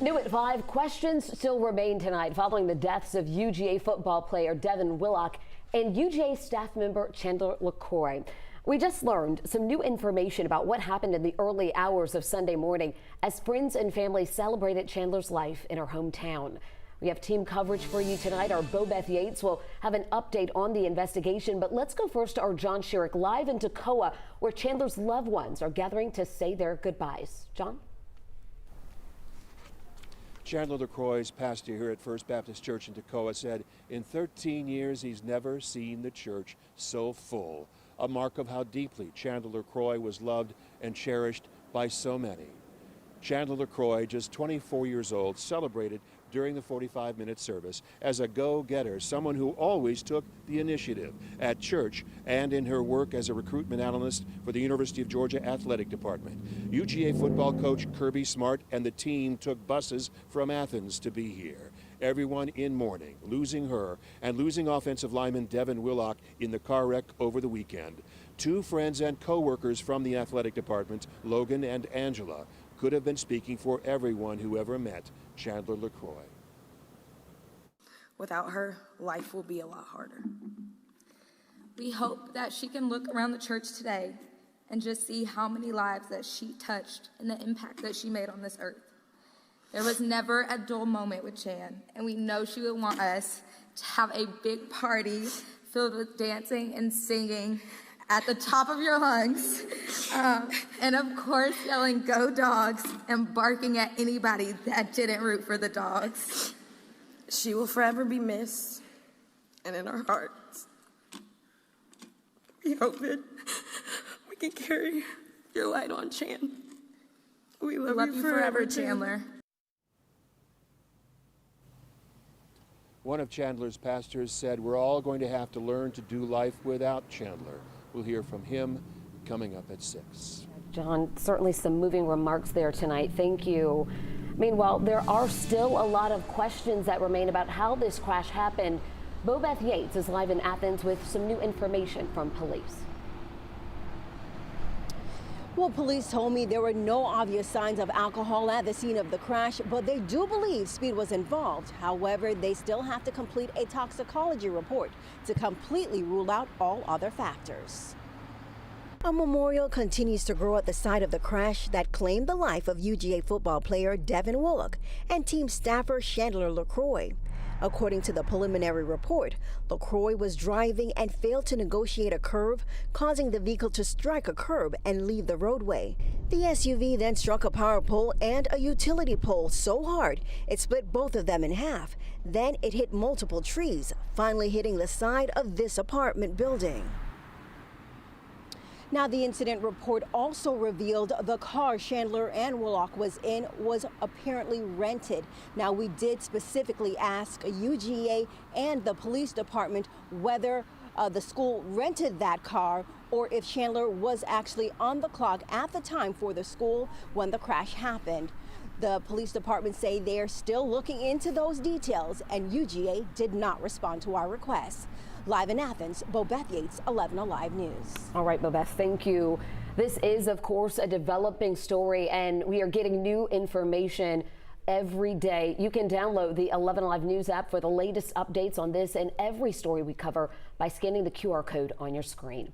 New at 5, questions still remain tonight following the deaths of UGA football player Devin Willock and UGA staff member Chandler LaCroix. We just learned some new information about what happened in the early hours of Sunday morning as friends and family celebrated Chandler's life in her hometown. We have team coverage for you tonight. Our Bobeth Yates will have an update on the investigation, but let's go first to our John Sherrick live in Toccoa, where Chandler's loved ones are gathering to say their goodbyes. John? Chandler LaCroix's pastor here at First Baptist Church in Toccoa said in 13 years he's never seen the church so full, a mark of how deeply Chandler LaCroix was loved and cherished by so many. Chandler LaCroix, just 24 years old, celebrated during the 45-minute service as a go-getter, someone who always took the initiative at church and in her work as a recruitment analyst for the University of Georgia Athletic Department. UGA football coach Kirby Smart and the team took buses from Athens to be here. Everyone in mourning, losing her and losing offensive lineman Devin Willock in the car wreck over the weekend. Two friends and co-workers from the athletic department, Logan and Angela, could have been speaking for everyone who ever met Chandler LaCroix. Without her, life will be a lot harder. We hope that she can look around the church today and just see how many lives that she touched and the impact that she made on this earth. There was never a dull moment with Chan, and we know she would want us to have a big party filled with dancing and singing at the top of your lungs, and of course yelling "Go Dogs" and barking at anybody that didn't root for the Dogs. She will forever be missed and in our hearts. We hope that we can carry your light on, Chan. We love you forever, Chandler. One of Chandler's pastors said, "We're all going to have to learn to do life without Chandler." We'll hear from him coming up at 6. John, certainly some moving remarks there tonight. Thank you. Meanwhile, there are still a lot of questions that remain about how this crash happened. Bobeth Yates is live in Athens with some new information from police. Well, police told me there were no obvious signs of alcohol at the scene of the crash, but they do believe speed was involved. However, they still have to complete a toxicology report to completely rule out all other factors. A memorial continues to grow at the site of the crash that claimed the life of UGA football player Devin Willock and team staffer Chandler LaCroix. According to the preliminary report, LaCroix was driving and failed to negotiate a curve, causing the vehicle to strike a curb and leave the roadway. The SUV then struck a power pole and a utility pole so hard it split both of them in half. Then it hit multiple trees, finally hitting the side of this apartment building. Now, the incident report also revealed the car Chandler and Willock was in was apparently rented. Now, we did specifically ask UGA and the police department whether the school rented that car or if Chandler was actually on the clock at the time for the school when the crash happened. The police department say they're still looking into those details, and UGA did not respond to our requests. Live in Athens, Bobeth Yates, 11 Alive News. All right, Bobeth, thank you. This is, of course, a developing story, and we are getting new information every day. You can download the 11 Alive News app for the latest updates on this and every story we cover by scanning the QR code on your screen.